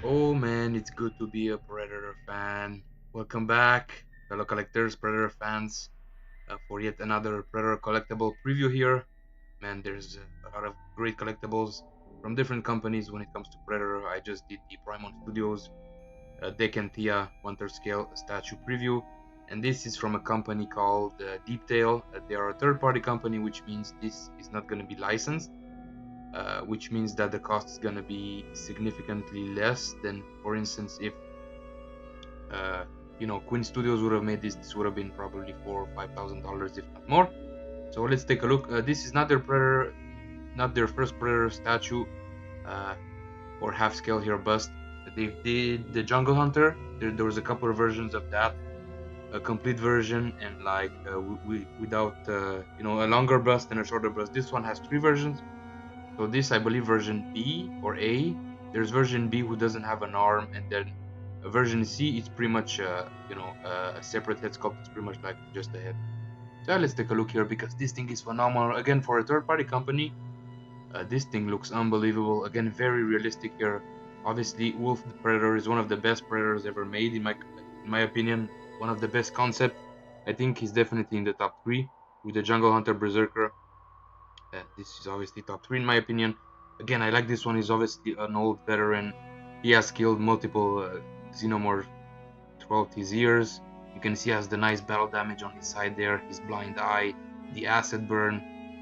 Oh man, it's good to be a Predator fan. Welcome back, fellow collectors, Predator fans, for yet another Predator collectible preview here. Man, there's a lot of great collectibles from different companies when it comes to Predator. I just did the Primon Studios Deck and Tia Winter Scale statue preview, and this is from a company called Deeptale. They are a third-party company, which means this is not going to be licensed. Which means that the cost is gonna be significantly less than, for instance, if uh, Queen Studios would have made this. This would have been probably $4,000 or $5,000, if not more. So let's take a look. This is not their Predator, not their first Predator statue uh, or half scale here bust. They did the Jungle Hunter. There was a couple of versions of that, a complete version and like without a longer bust and a shorter bust. This one has three versions. So this, I believe, version B or A. There's version B who doesn't have an arm, and then version C is pretty much, a separate head sculpt. It's pretty much like just a head. So let's take a look here because this thing is phenomenal. Again, for a third-party company, this thing looks unbelievable. Again, very realistic here. Obviously, Wolf the Predator is one of the best Predators ever made, in my opinion. One of the best concept. I think he's definitely in the top 3 with the Jungle Hunter Berserker. This is obviously top 3 in my opinion. Again, I like this one. He's obviously an old veteran. He has killed multiple xenomorphs throughout his years. You can see he has the nice battle damage on his side there, his blind eye, the acid burn.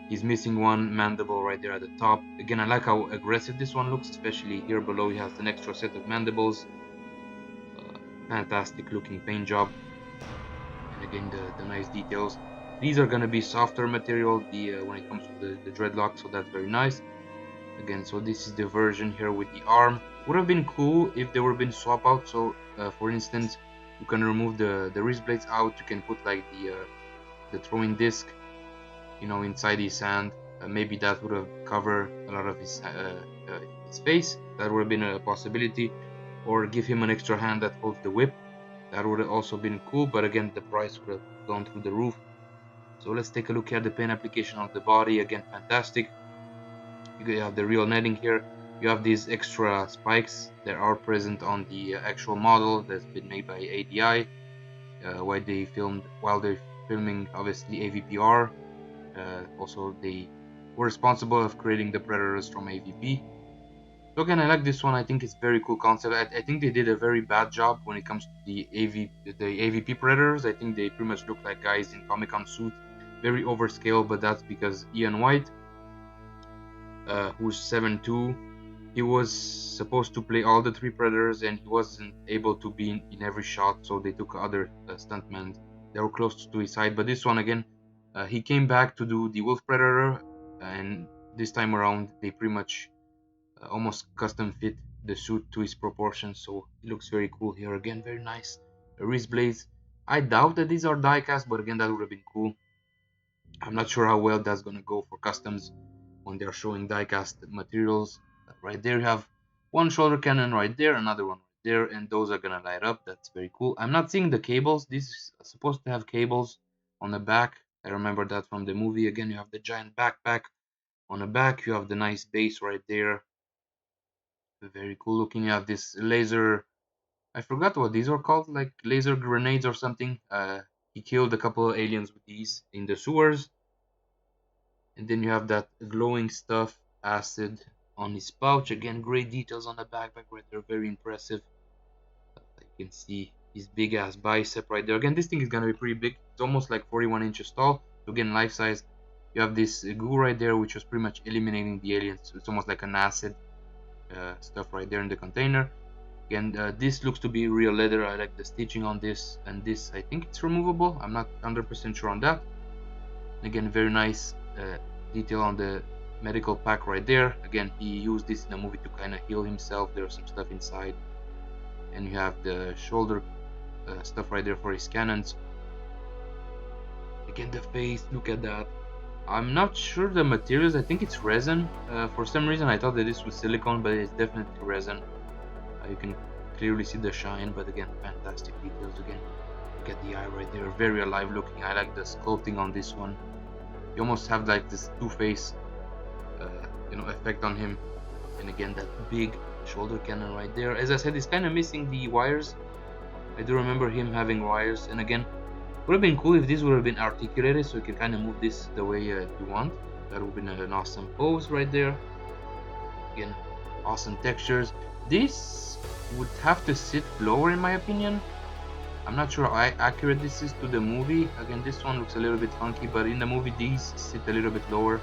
He's missing one mandible right there at the top. Again, I like how aggressive this one looks, especially here below. He has an extra set of mandibles. Fantastic looking paint job. And again, the nice details. These are gonna be softer material when it comes to the dreadlock, so that's very nice. Again, so this is the version here with the arm. Would have been cool if they were been swap out. So for instance, you can remove the wrist blades out. You can put like the throwing disc, inside his hand. Maybe that would have covered a lot of his face. That would have been a possibility. Or give him an extra hand that holds the whip. That would have also been cool. But again, the price would have gone through the roof. So let's take a look at the paint application of the body. Again, fantastic. You have the real netting here. You have these extra spikes that are present on the actual model that's been made by ADI while they're filming obviously AVPR. Also, they were responsible of creating the Predators from AVP. So again, I like this one. I think it's very cool concept. I think they did a very bad job when it comes to the AVP Predators. I think they pretty much look like guys in Comic-Con suits, very overscale, but that's because Ian White, who's 7'2", he was supposed to play all the 3 Predators and he wasn't able to be in every shot, so they took other stuntmen that were close to his side. But this one again, he came back to do the Wolf Predator, and this time around they pretty much almost custom fit the suit to his proportions, so it looks very cool here. Again, very nice wrist blades. I doubt that these are die cast, but again, that would have been cool. I'm not sure how well that's gonna go for customs when they're showing die cast materials. Right there you have one shoulder cannon right there, another one right there, and those are gonna light up. That's very cool. I'm not seeing the cables. This is supposed to have cables on the back. I remember that from the movie. Again, you have the giant backpack on the back. You have the nice base right there. Very cool looking. You have this laser. I forgot what these are called, like laser grenades or something. He killed a couple of aliens with these in the sewers. And then you have that glowing stuff, acid on his pouch. Again, great details on the backpack right there, very impressive. You can see his big ass bicep right there. Again, this thing is gonna be pretty big. It's almost like 41 inches tall. So again, life size. You have this goo right there, which was pretty much eliminating the aliens. So it's almost like an acid stuff right there in the container. Again, this looks to be real leather. I like the stitching on this, and this, I think it's removable. I'm not 100% sure on that. Again, very nice detail on the medical pack right there. Again, he used this in the movie to kind of heal himself. There's some stuff inside, and you have the shoulder stuff right there for his cannons. Again, the face, look at that. I'm not sure the materials. I think it's resin. For some reason I thought that this was silicone, but it's definitely resin. You can clearly see the shine, but again, fantastic details. Again, look at the eye right there, very alive looking. I like the sculpting on this one. You almost have like this two-face effect on him. And again, that big shoulder cannon right there. As I said, it's kind of missing the wires. I do remember him having wires, and again, would have been cool if this would have been articulated, so you can kind of move this the way you want. That would have been an awesome pose right there. Again, awesome textures. This would have to sit lower in my opinion. I'm not sure how accurate this is to the movie. Again, this one looks a little bit funky, but in the movie these sit a little bit lower.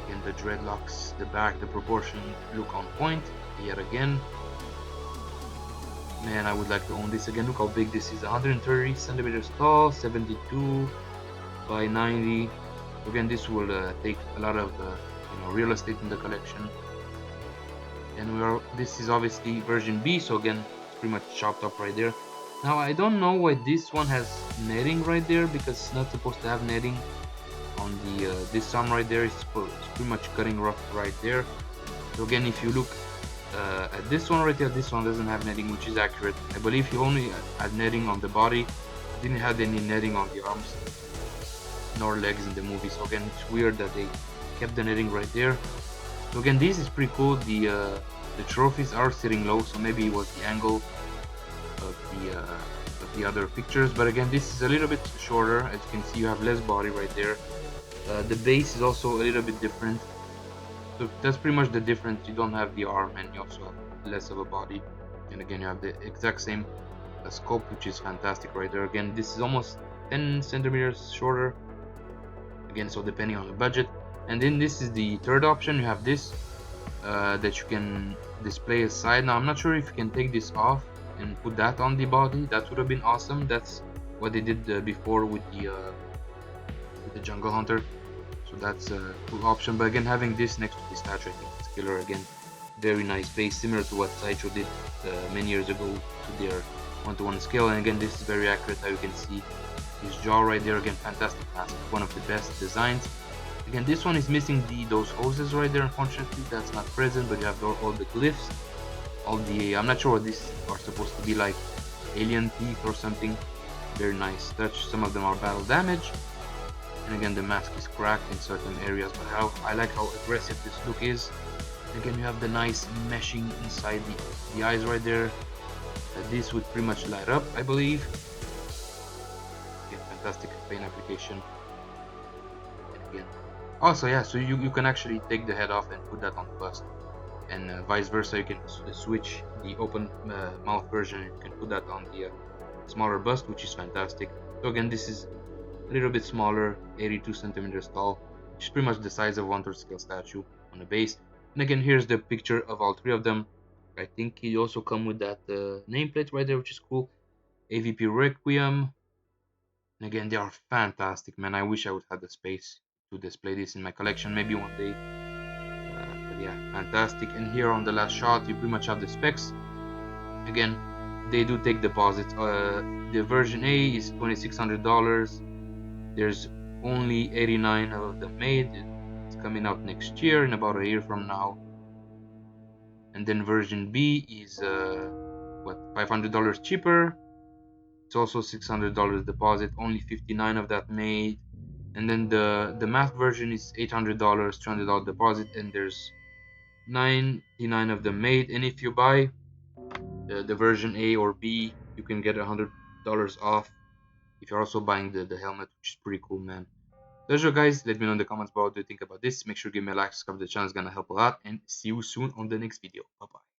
Again, the dreadlocks, the back, the proportion look on point. Yet again, man, I would like to own this again. Look how big this is, 130 centimeters tall, 72 by 90. Again, this will take a lot of real estate in the collection. And this is obviously version B, so again, it's pretty much chopped up right there. Now I don't know why this one has netting right there, because it's not supposed to have netting on the this arm right there. It's pretty much cutting rough right there. So again, if you look at this one right there, this one doesn't have netting, which is accurate. I believe he only had netting on the body, didn't have any netting on the arms nor legs in the movie. So again, it's weird that they kept the netting right there. So again, this is pretty cool. The trophies are sitting low, so maybe it was the angle of the other pictures. But again, this is a little bit shorter. As you can see, you have less body right there. The base is also a little bit different. So that's pretty much the difference. You don't have the arm, and you also have less of a body. And again, you have the exact same sculpt, which is fantastic right there. Again, this is almost 10 centimeters shorter. Again, so depending on the budget. And then this is the third option. You have this that you can display aside. Now I'm not sure if you can take this off and put that on the body. That would have been awesome. That's what they did before with the Jungle Hunter. So that's a cool option. But again, having this next to the statue, I think it's killer. Again, very nice base, similar to what Sideshow did many years ago to their one-to-one scale. And again, this is very accurate. How you can see his jaw right there. Again, fantastic mask, one of the best designs. Again, this one is missing those hoses right there. Unfortunately, that's not present, but you have all the glyphs, all the I'm not sure what these are supposed to be, like alien teeth or something. Very nice touch. Some of them are battle damage, and again, the mask is cracked in certain areas, but I like how aggressive this look is. Again, you have the nice meshing inside the eyes right there. This would pretty much light up, I believe. Again, fantastic paint application. And again, also, yeah, so you can actually take the head off and put that on the bust, and vice versa. You can switch the open mouth version, and you can put that on the smaller bust, which is fantastic. So again, this is a little bit smaller, 82 centimeters tall, which is pretty much the size of a 1/3 scale statue on the base. And again, here's the picture of all three of them. I think he also come with that nameplate right there, which is cool. AVP Requiem. And again, they are fantastic, man. I wish I would have the space to display this in my collection, maybe one day. But yeah, fantastic. And here on the last shot, you pretty much have the specs. Again, they do take deposits. The version A is $2,600. There's only 89 of them made. It's coming out next year, in about a year from now. And then version B is what, $500 cheaper. It's also $600 deposit, only 59 of that made. And then the math version is $800, $300 deposit, and there's 99 of them made. And if you buy the version A or B, you can get $100 off if you're also buying the helmet, which is pretty cool, man. Pleasure, guys. Let me know in the comments below what you think about this. Make sure to give me a like, subscribe to the channel. It's gonna help a lot. And see you soon on the next video. Bye bye.